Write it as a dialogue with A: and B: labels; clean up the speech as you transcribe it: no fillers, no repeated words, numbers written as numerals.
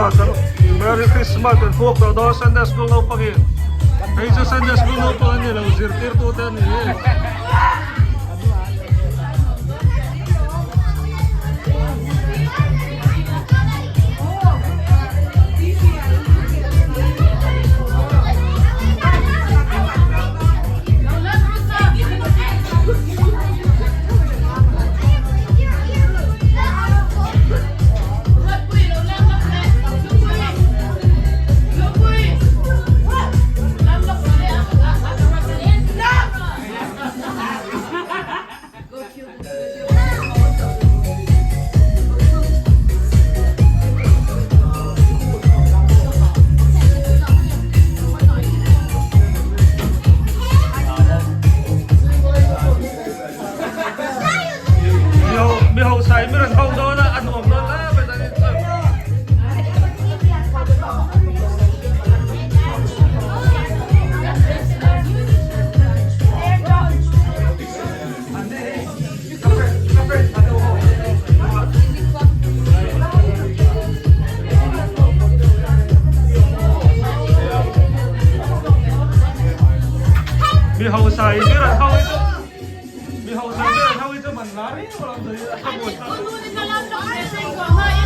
A: Kristmas. Merry Kristmas. En folk då söndagsskolan på igen. Hej så söndagsskolan på den eller zirtir to den ni. Hãy subscribe cho kênh Ghiền Mì Gõ để không bỏ lỡ những video hấp dẫn.